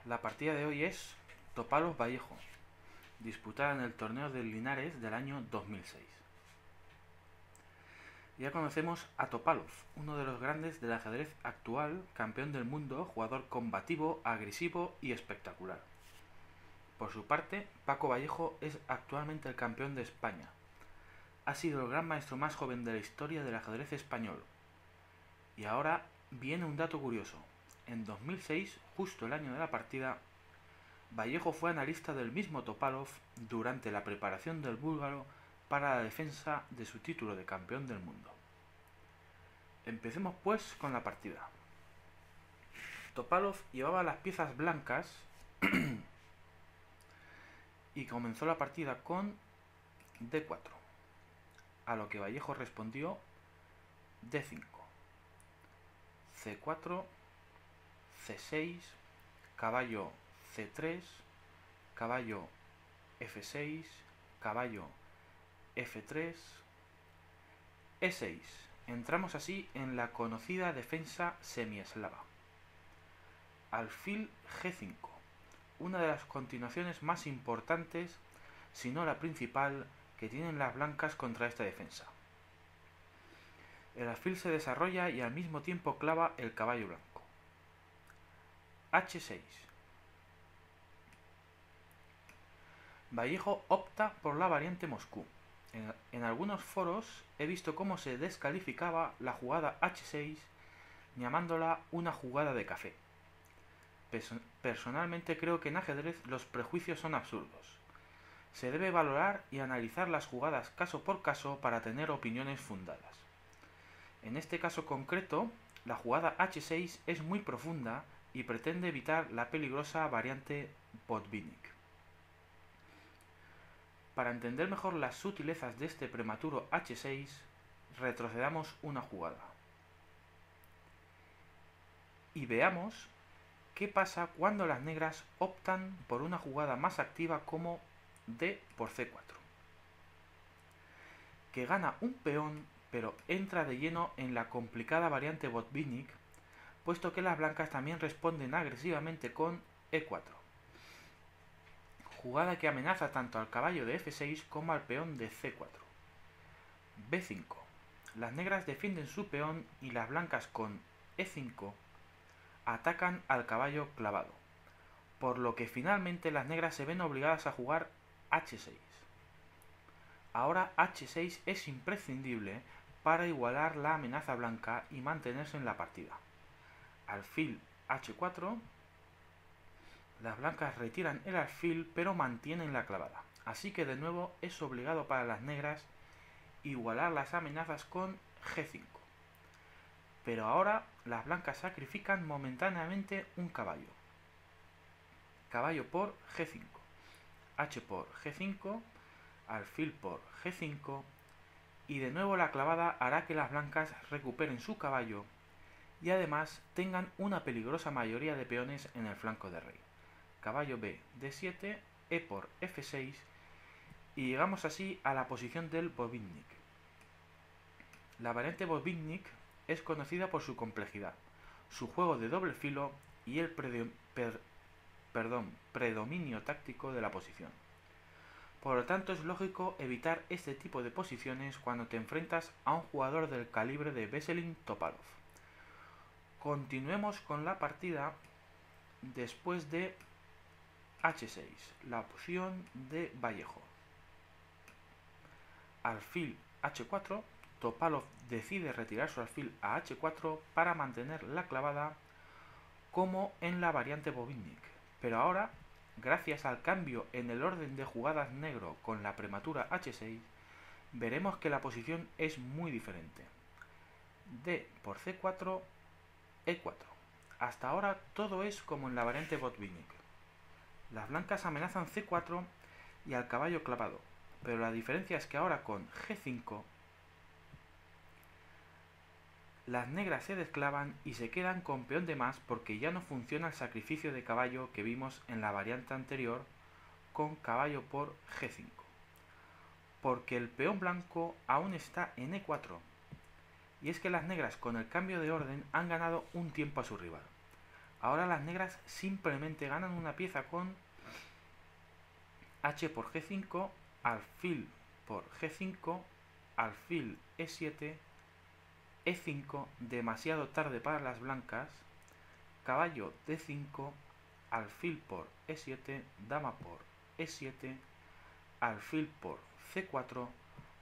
La partida de hoy es Topalos Vallejo, disputada en el torneo del Linares del año 2006. Ya conocemos a Topalov, uno de los grandes del ajedrez actual, campeón del mundo, jugador combativo, agresivo y espectacular. Por su parte, Paco Vallejo es actualmente el campeón de España. Ha sido el gran maestro más joven de la historia del ajedrez español. Y ahora viene un dato curioso. En 2006, justo el año de la partida, Vallejo fue analista del mismo Topalov durante la preparación del búlgaro para la defensa de su título de campeón del mundo. Empecemos pues con la partida. Topalov llevaba las piezas blancas y comenzó la partida con D4, a lo que Vallejo respondió D5, C4, C6, caballo C3, caballo F6, caballo F3, E6. Entramos así en la conocida defensa semieslava. Alfil G5, una de las continuaciones más importantes, si no la principal, que tienen las blancas contra esta defensa. El alfil se desarrolla y al mismo tiempo clava el caballo blanco. H6. Vallejo opta por la variante Moscú. En algunos foros he visto cómo se descalificaba la jugada H6 llamándola una jugada de café. Personalmente creo que en ajedrez los prejuicios son absurdos. Se debe valorar y analizar las jugadas caso por caso para tener opiniones fundadas. En este caso concreto, la jugada H6 es muy profunda y pretende evitar la peligrosa variante Botvinnik. Para entender mejor las sutilezas de este prematuro H6, retrocedamos una jugada. Y veamos qué pasa cuando las negras optan por una jugada más activa como D por C4, que gana un peón pero entra de lleno en la complicada variante Botvinnik, puesto que las blancas también responden agresivamente con E4. Jugada que amenaza tanto al caballo de F6 como al peón de C4. B5. Las negras defienden su peón y las blancas con E5 atacan al caballo clavado, por lo que finalmente las negras se ven obligadas a jugar H6. Ahora H6 es imprescindible para igualar la amenaza blanca y mantenerse en la partida. Alfil H4. Las blancas retiran el alfil pero mantienen la clavada, así que de nuevo es obligado para las negras igualar las amenazas con G5. Pero ahora las blancas sacrifican momentáneamente un caballo. Caballo por G5, H por G5, alfil por G5 y de nuevo la clavada hará que las blancas recuperen su caballo y además tengan una peligrosa mayoría de peones en el flanco de rey. Caballo B, D7, E por F6 y llegamos así a la posición del Botvinnik. La variante Botvinnik es conocida por su complejidad, su juego de doble filo y el predominio táctico de la posición. Por lo tanto es lógico evitar este tipo de posiciones cuando te enfrentas a un jugador del calibre de Veselin Topalov. Continuemos con la partida después de H6, la opción de Vallejo. Alfil H4, Topalov decide retirar su alfil a H4 para mantener la clavada como en la variante Botvinnik, pero ahora, gracias al cambio en el orden de jugadas negro con la prematura H6, veremos que la posición es muy diferente. D por C4, E4. Hasta ahora todo es como en la variante Botvinnik. Las blancas amenazan C4 y al caballo clavado, pero la diferencia es que ahora con G5 las negras se desclavan y se quedan con peón de más porque ya no funciona el sacrificio de caballo que vimos en la variante anterior con caballo por G5, porque el peón blanco aún está en E4, y es que las negras con el cambio de orden han ganado un tiempo a su rival. Ahora las negras simplemente ganan una pieza con h por g5, alfil por g5, alfil e7, e5, demasiado tarde para las blancas, caballo d5, alfil por e7, dama por e7, alfil por c4,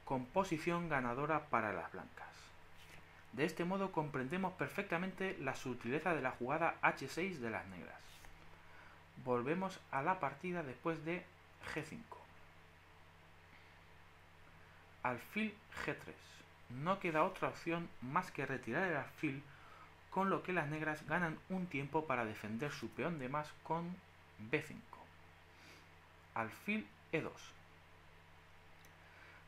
con posición ganadora para las blancas. De este modo comprendemos perfectamente la sutileza de la jugada h6 de las negras. Volvemos a la partida después de g5. Alfil g3. No queda otra opción más que retirar el alfil, con lo que las negras ganan un tiempo para defender su peón de más con b5. Alfil e2.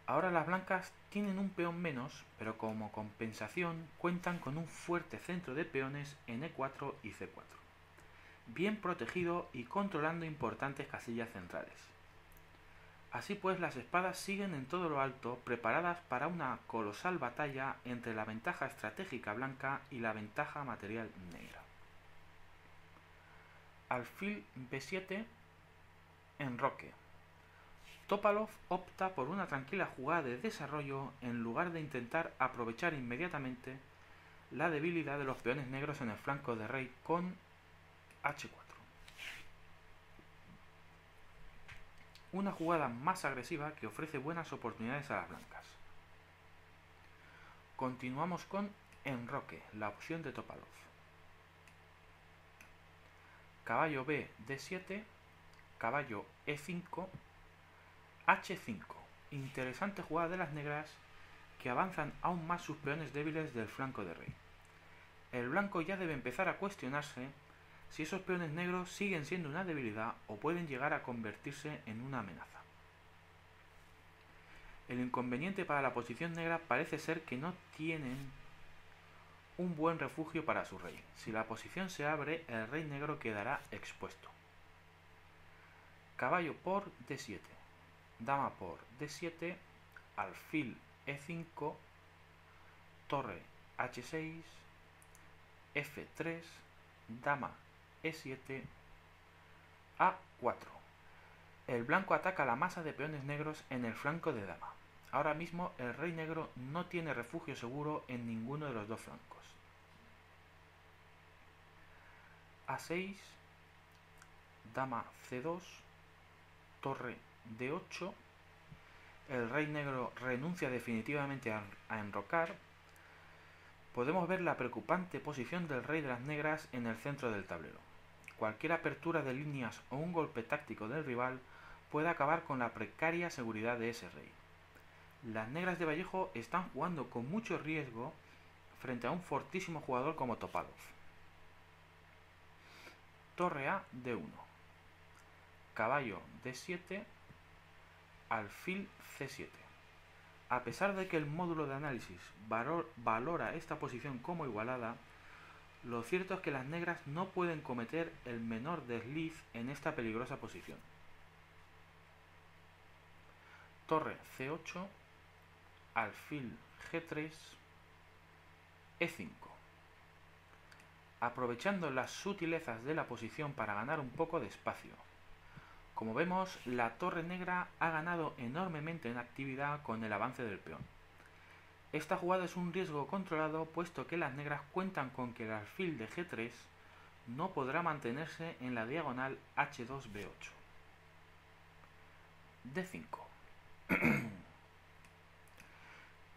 Ahora las blancas tienen un peón menos, pero como compensación cuentan con un fuerte centro de peones en e4 y c4, bien protegido y controlando importantes casillas centrales. Así pues, las espadas siguen en todo lo alto, preparadas para una colosal batalla entre la ventaja estratégica blanca y la ventaja material negra. Alfil b7, enroque. Topalov opta por una tranquila jugada de desarrollo en lugar de intentar aprovechar inmediatamente la debilidad de los peones negros en el flanco de rey con h4. Una jugada más agresiva que ofrece buenas oportunidades a las blancas. Continuamos con enroque, la opción de Topalov. Caballo b, d7, caballo e5, h5. Interesante jugada de las negras que avanzan aún más sus peones débiles del flanco de rey. El blanco ya debe empezar a cuestionarse si esos peones negros siguen siendo una debilidad o pueden llegar a convertirse en una amenaza. El inconveniente para la posición negra parece ser que no tienen un buen refugio para su rey. Si la posición se abre, el rey negro quedará expuesto. Caballo por d7, dama por d7, alfil e5, torre h6, f3, dama e7, a4. El blanco ataca la masa de peones negros en el flanco de dama. Ahora mismo el rey negro no tiene refugio seguro en ninguno de los dos flancos. a6, dama c2, torre d8. El rey negro renuncia definitivamente a enrocar. Podemos ver la preocupante posición del rey de las negras en el centro del tablero. Cualquier apertura de líneas o un golpe táctico del rival puede acabar con la precaria seguridad de ese rey. Las negras de Vallejo están jugando con mucho riesgo frente a un fortísimo jugador como Topalov. Torre a d1, caballo d7, alfil c7. A pesar de que el módulo de análisis valora esta posición como igualada, lo cierto es que las negras no pueden cometer el menor desliz en esta peligrosa posición. Torre c8, alfil g3, e5. Aprovechando las sutilezas de la posición para ganar un poco de espacio. Como vemos, la torre negra ha ganado enormemente en actividad con el avance del peón. Esta jugada es un riesgo controlado, puesto que las negras cuentan con que el alfil de g3 no podrá mantenerse en la diagonal h2-b8. d5.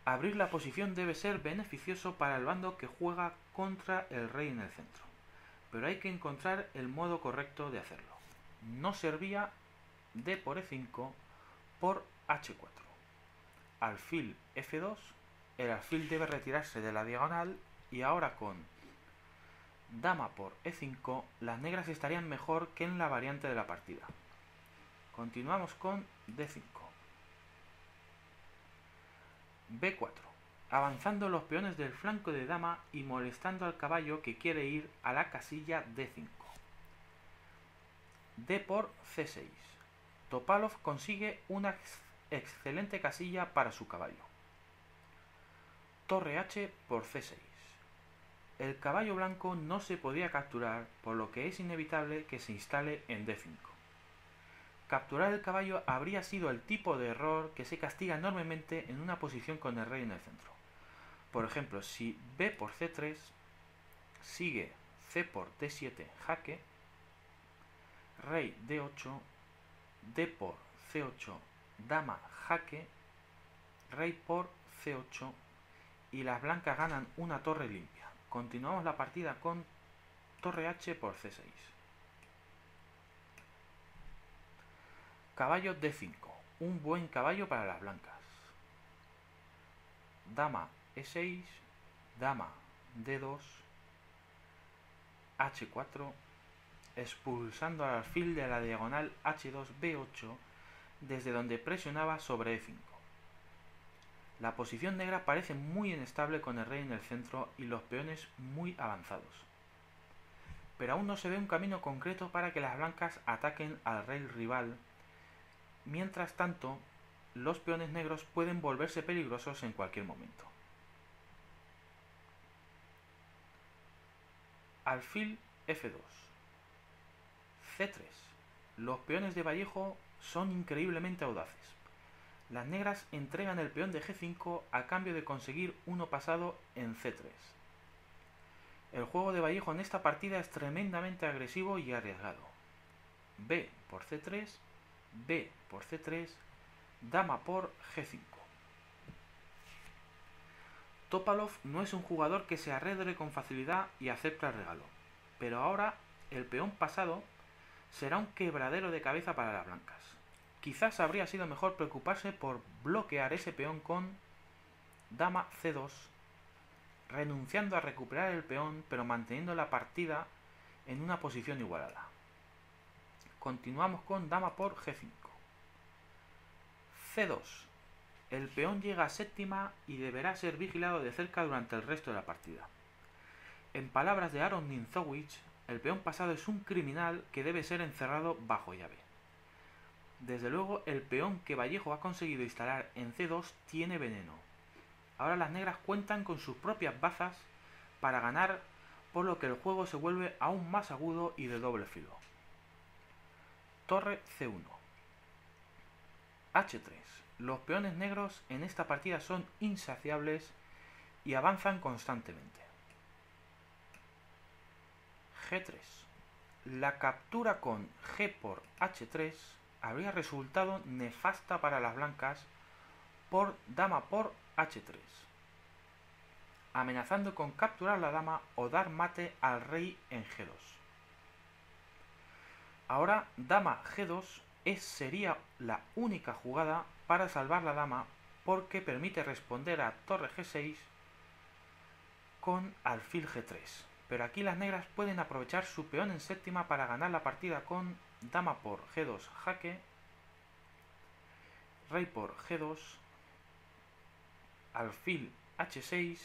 Abrir la posición debe ser beneficioso para el bando que juega contra el rey en el centro, pero hay que encontrar el modo correcto de hacerlo. No servía d por e5 por h4. Alfil f2, el alfil debe retirarse de la diagonal y ahora con dama por e5 las negras estarían mejor que en la variante de la partida. Continuamos con d5. b4. Avanzando los peones del flanco de dama y molestando al caballo que quiere ir a la casilla d5. d por c6. Topalov consigue una excelente casilla para su caballo. Torre h por c6. El caballo blanco no se podía capturar, por lo que es inevitable que se instale en D5. Capturar el caballo habría sido el tipo de error que se castiga enormemente en una posición con el rey en el centro. Por ejemplo, si b por c3, sigue c por d7 jaque, rey d8, d por c8, dama jaque, rey por c8 y las blancas ganan una torre limpia. Continuamos la partida con torre h por c6. Caballo d5, un buen caballo para las blancas. Dama e6, dama d2, h4, expulsando al alfil de la diagonal h2 b8 desde donde presionaba sobre e5. La posición negra parece muy inestable con el rey en el centro y los peones muy avanzados. Pero aún no se ve un camino concreto para que las blancas ataquen al rey rival. Mientras tanto, los peones negros pueden volverse peligrosos en cualquier momento. Alfil f2, c3. Los peones de Vallejo son increíblemente audaces. Las negras entregan el peón de g5 a cambio de conseguir uno pasado en c3. El juego de Vallejo en esta partida es tremendamente agresivo y arriesgado. B por c3, b por c3, dama por g5. Topalov no es un jugador que se arredre con facilidad y acepta el regalo, pero ahora el peón pasado será un quebradero de cabeza para las blancas. Quizás habría sido mejor preocuparse por bloquear ese peón con dama c2, renunciando a recuperar el peón pero manteniendo la partida en una posición igualada. Continuamos con dama por g5. c2. El peón llega a séptima y deberá ser vigilado de cerca durante el resto de la partida. En palabras de Aaron Nimzowitsch, el peón pasado es un criminal que debe ser encerrado bajo llave. Desde luego, el peón que Vallejo ha conseguido instalar en c2 tiene veneno. Ahora las negras cuentan con sus propias bazas para ganar, por lo que el juego se vuelve aún más agudo y de doble filo. Torre c1. h3. Los peones negros en esta partida son insaciables y avanzan constantemente. G3. La captura con G por H3 habría resultado nefasta para las blancas por dama por H3, amenazando con capturar la dama o dar mate al rey en G2. Ahora dama G2 sería la única jugada para salvar la dama porque permite responder a torre G6 con alfil G3. Pero aquí las negras pueden aprovechar su peón en séptima para ganar la partida con dama por G2 jaque, rey por G2, alfil H6,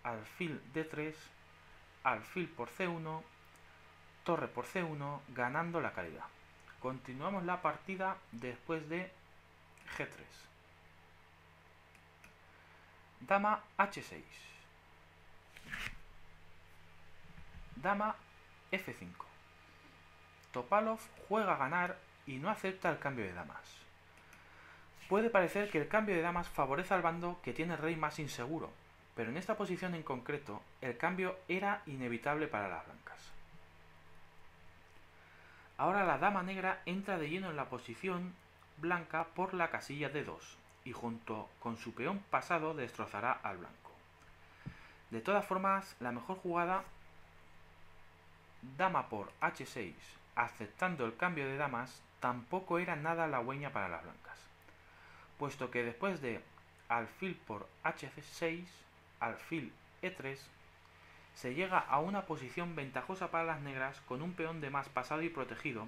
alfil D3, alfil por C1, torre por C1, ganando la calidad. Continuamos la partida después de G3. Dama H6. Dama F5. Topalov juega a ganar y no acepta el cambio de damas. Puede parecer que el cambio de damas favorece al bando que tiene el rey más inseguro, pero en esta posición en concreto el cambio era inevitable para las blancas. Ahora la dama negra entra de lleno en la posición blanca por la casilla D2 y junto con su peón pasado destrozará al blanco. De todas formas, la mejor jugada, dama por H6, aceptando el cambio de damas, tampoco era nada halagüeña para las blancas, puesto que después de alfil por H6, alfil E3, se llega a una posición ventajosa para las negras con un peón de más pasado y protegido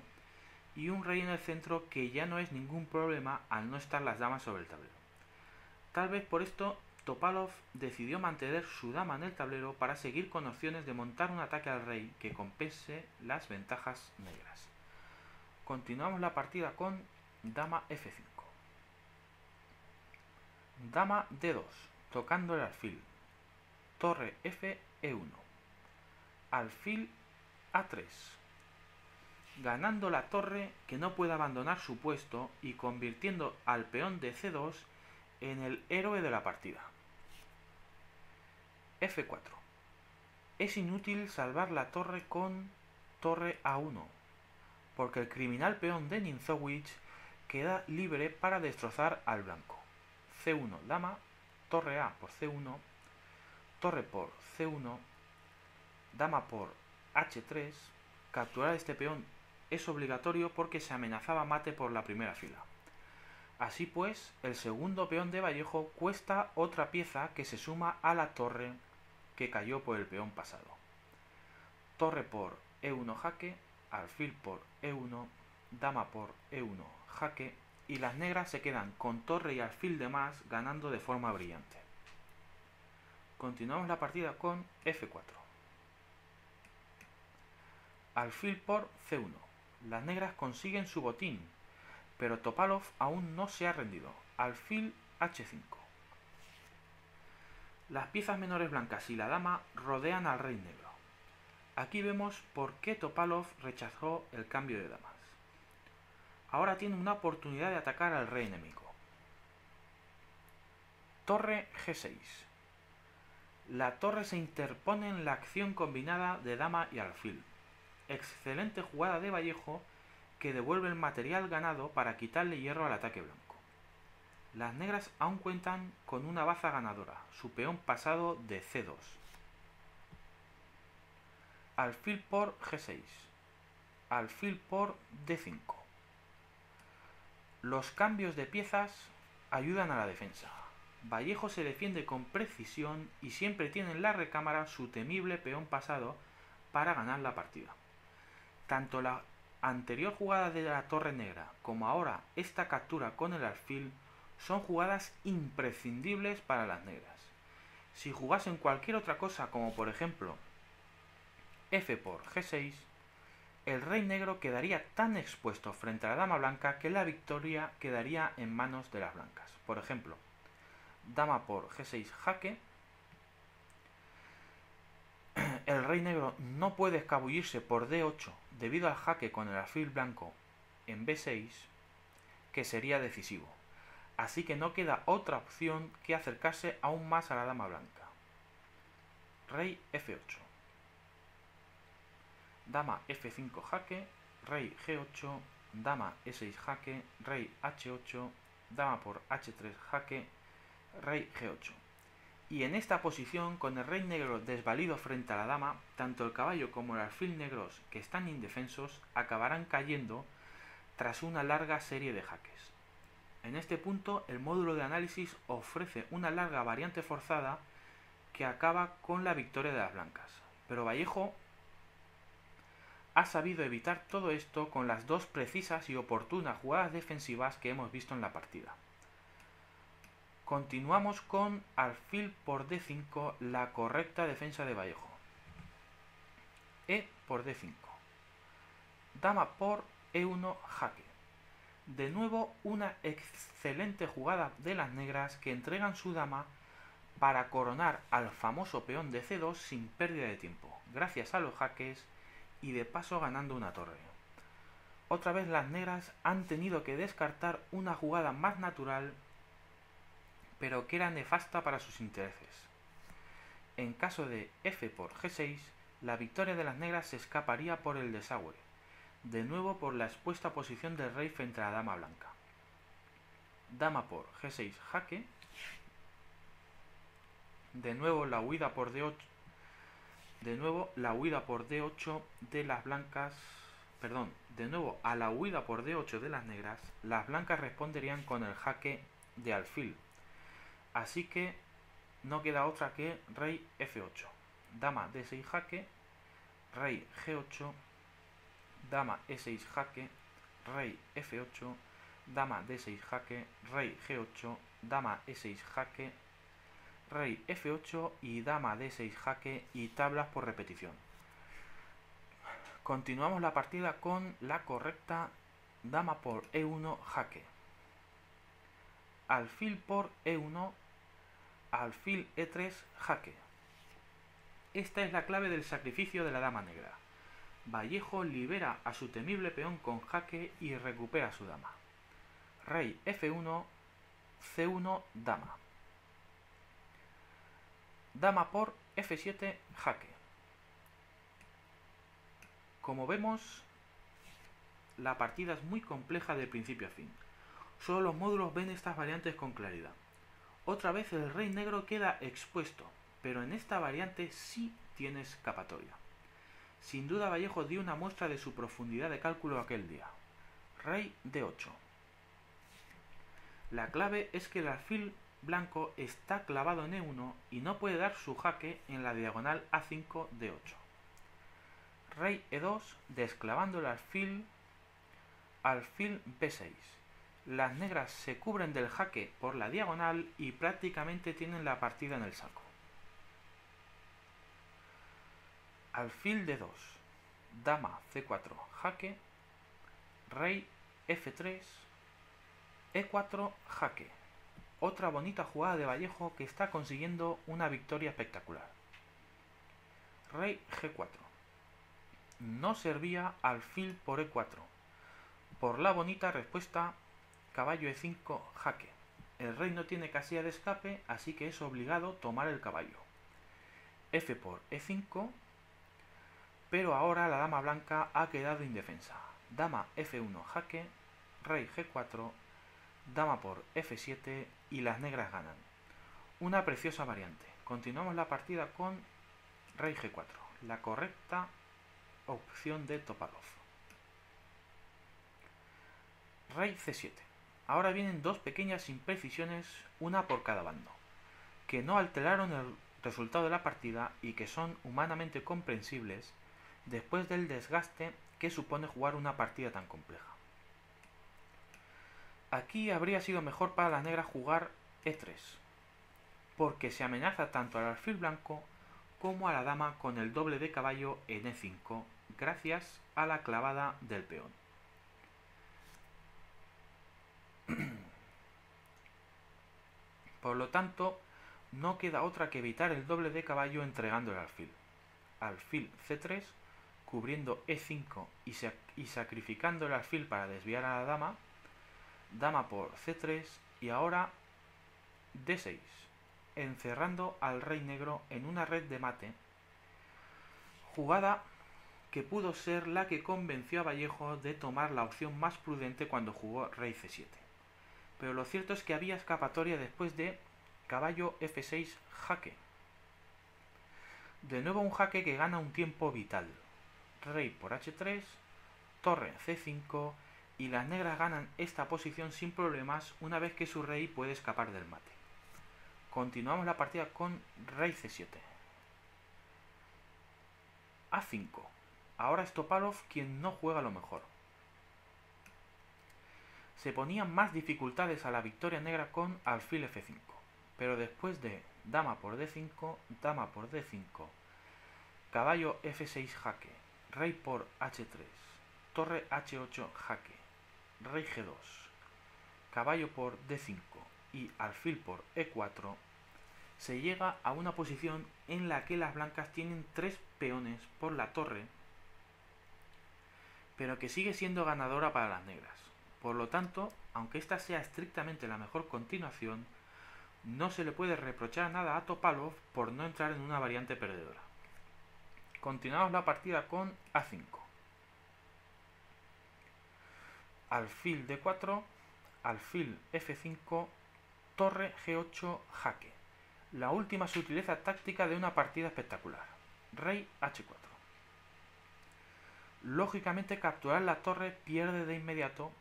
y un rey en el centro que ya no es ningún problema al no estar las damas sobre el tablero. Tal vez por esto Topalov decidió mantener su dama en el tablero para seguir con opciones de montar un ataque al rey que compense las ventajas negras. Continuamos la partida con dama F5. Dama D2, tocando el alfil. torre F, E1, alfil A3, ganando la torre que no puede abandonar su puesto y convirtiendo al peón de C2 en el héroe de la partida. F4. Es inútil salvar la torre con torre A1, porque el criminal peón de Ninzowitsch queda libre para destrozar al blanco. C1 dama, torre A por C1, torre por C1, dama por H3. Capturar este peón es obligatorio porque se amenazaba mate por la primera fila. Así pues, el segundo peón de Vallejo cuesta otra pieza que se suma a la torre que cayó por el peón pasado. Torre por E1 jaque, alfil por E1, dama por E1 jaque, y las negras se quedan con torre y alfil de más ganando de forma brillante. Continuamos la partida con F4. Alfil por C1. Las negras consiguen su botín, pero Topalov aún no se ha rendido. Alfil H5. Las piezas menores blancas y la dama rodean al rey negro. Aquí vemos por qué Topalov rechazó el cambio de damas. Ahora tiene una oportunidad de atacar al rey enemigo. Torre G6. La torre se interpone en la acción combinada de dama y alfil. Excelente jugada de Vallejo que devuelve el material ganado para quitarle hierro al ataque blanco. Las negras aún cuentan con una baza ganadora, su peón pasado de C2. Alfil por G6. Alfil por D5. Los cambios de piezas ayudan a la defensa. Vallejo se defiende con precisión y siempre tiene en la recámara su temible peón pasado para ganar la partida. Tanto la anterior jugada de la torre negra como ahora esta captura con el alfil son jugadas imprescindibles para las negras. Si jugasen cualquier otra cosa, como por ejemplo F por G6, el rey negro quedaría tan expuesto frente a la dama blanca que la victoria quedaría en manos de las blancas. Por ejemplo, dama por G6 jaque. El rey negro no puede escabullirse por D8 debido al jaque con el alfil blanco en B6, que sería decisivo. Así que no queda otra opción que acercarse aún más a la dama blanca. Rey F8. Dama F5 jaque, rey G8, dama E6 jaque, rey H8, dama por H3 jaque, rey G8. Y en esta posición, con el rey negro desvalido frente a la dama, tanto el caballo como el alfil negros, que están indefensos, acabarán cayendo tras una larga serie de jaques. En este punto, el módulo de análisis ofrece una larga variante forzada que acaba con la victoria de las blancas. Pero Vallejo ha sabido evitar todo esto con las dos precisas y oportunas jugadas defensivas que hemos visto en la partida. Continuamos con alfil por D5, la correcta defensa de Vallejo. E por D5. Dama por E1 jaque. De nuevo una excelente jugada de las negras que entregan su dama para coronar al famoso peón de C2 sin pérdida de tiempo, gracias a los jaques y de paso ganando una torre. Otra vez las negras han tenido que descartar una jugada más natural, pero que era nefasta para sus intereses. En caso de F por G6, la victoria de las negras se escaparía por el desagüe, de nuevo por la expuesta posición del rey frente a la dama blanca. Dama por G6 jaque, de nuevo la huida por D8, de las blancas, de nuevo a la huida por D8 de las negras, las blancas responderían con el jaque de alfil. Así que no queda otra que rey F8, dama D6 jaque, rey G8, dama E6 jaque, rey F8, dama D6 jaque, rey G8, dama E6 jaque, rey F8 y dama D6 jaque y tablas por repetición. Continuamos la partida con la correcta dama por E1 jaque. Alfil por E1, alfil E3 jaque. Esta es la clave del sacrificio de la dama negra. Vallejo libera a su temible peón con jaque y recupera su dama. Rey F1, C1, dama. Dama por F7, jaque. Como vemos, la partida es muy compleja de principio a fin. Solo los módulos ven estas variantes con claridad. Otra vez el rey negro queda expuesto, pero en esta variante sí tiene escapatoria. Sin duda Vallejo dio una muestra de su profundidad de cálculo aquel día. Rey D8. La clave es que el alfil blanco está clavado en E1 y no puede dar su jaque en la diagonal A5 D8. Rey E2, desclavando el alfil B6. Las negras se cubren del jaque por la diagonal y prácticamente tienen la partida en el saco. Alfil D2, dama C4, jaque, rey F3, E4, jaque. Otra bonita jugada de Vallejo que está consiguiendo una victoria espectacular. Rey G4. No servía alfil por E4. Por la bonita respuesta, caballo E5, jaque. El rey no tiene casilla de escape, así que es obligado tomar el caballo. F por E5, pero ahora la dama blanca ha quedado indefensa. Dama F1, jaque, rey G4, dama por F7 y las negras ganan. Una preciosa variante. Continuamos la partida con rey G4, la correcta opción de Topalov. Rey C7. Ahora vienen dos pequeñas imprecisiones, una por cada bando, que no alteraron el resultado de la partida y que son humanamente comprensibles después del desgaste que supone jugar una partida tan compleja. Aquí habría sido mejor para las negras jugar E3, porque se amenaza tanto al alfil blanco como a la dama con el doble de caballo en E5, gracias a la clavada del peón. Por lo tanto, no queda otra que evitar el doble de caballo entregando el alfil. Alfil C3, cubriendo E5 y sacrificando el alfil para desviar a la dama. Dama por C3 y ahora D6, encerrando al rey negro en una red de mate. Jugada que pudo ser la que convenció a Vallejo de tomar la opción más prudente cuando jugó rey C7. Pero lo cierto es que había escapatoria después de caballo F6, jaque. De nuevo un jaque que gana un tiempo vital. Rey por H3, torre C5 y las negras ganan esta posición sin problemas una vez que su rey puede escapar del mate. Continuamos la partida con rey C7. A5. Ahora es Topalov quien no juega lo mejor. Se ponían más dificultades a la victoria negra con alfil F5, pero después de dama por D5, dama por D5, caballo F6 jaque, rey por H3, torre H8 jaque, rey G2, caballo por D5 y alfil por E4, se llega a una posición en la que las blancas tienen 3 peones por la torre, pero que sigue siendo ganadora para las negras. Por lo tanto, aunque esta sea estrictamente la mejor continuación, no se le puede reprochar nada a Topalov por no entrar en una variante perdedora. Continuamos la partida con A5. Alfil D4, alfil F5, torre G8, jaque. La última sutileza táctica de una partida espectacular. Rey H4. Lógicamente capturar la torre pierde de inmediato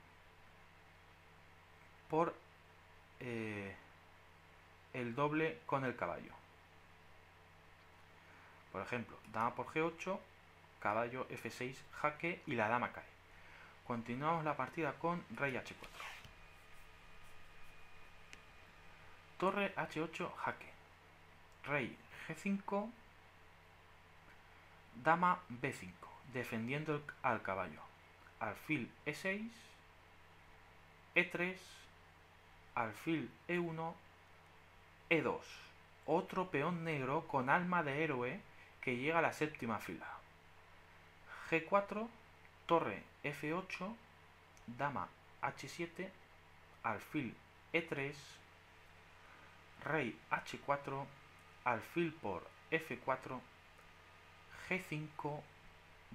por el doble con el caballo. Por ejemplo, dama por G8, caballo F6, jaque y la dama cae. Continuamos la partida con rey H4. Torre H8, jaque. Rey G5, dama B5, defendiendo al caballo. Alfil E6, E3, alfil E1, E2. Otro peón negro con alma de héroe que llega a la séptima fila. G4, torre F8, dama H7, alfil E3, rey H4, alfil por F4, G5,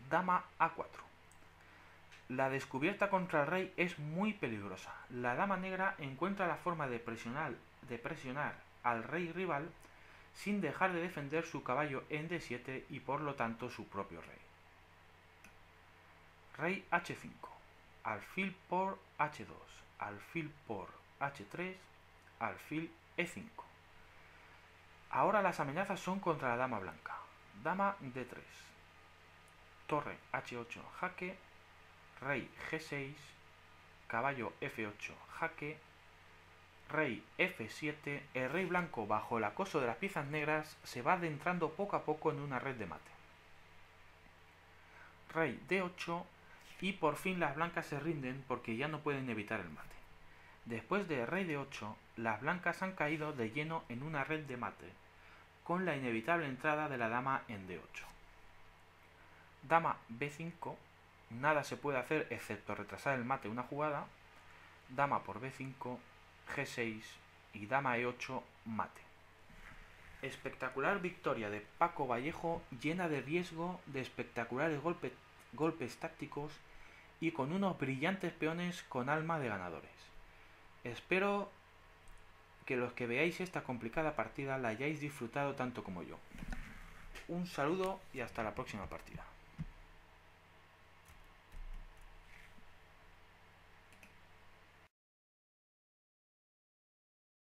dama A4. La descubierta contra el rey es muy peligrosa. La dama negra encuentra la forma de presionar al rey rival sin dejar de defender su caballo en D7 y por lo tanto su propio rey. Rey H5, alfil por H2, alfil por H3, alfil E5. Ahora las amenazas son contra la dama blanca. Dama D3, torre H8 jaque, rey G6, caballo F8 jaque, rey F7. El rey blanco, bajo el acoso de las piezas negras, se va adentrando poco a poco en una red de mate. Rey D8 y por fin las blancas se rinden porque ya no pueden evitar el mate. Después de rey D8, las blancas han caído de lleno en una red de mate, con la inevitable entrada de la dama en D8. Dama B5, nada se puede hacer excepto retrasar el mate una jugada. Dama por B5, G6 y dama E8 mate. Espectacular victoria de Paco Vallejo, llena de riesgo, de espectaculares golpes tácticos y con unos brillantes peones con alma de ganadores. Espero que los que veáis esta complicada partida la hayáis disfrutado tanto como yo. Un saludo y hasta la próxima partida.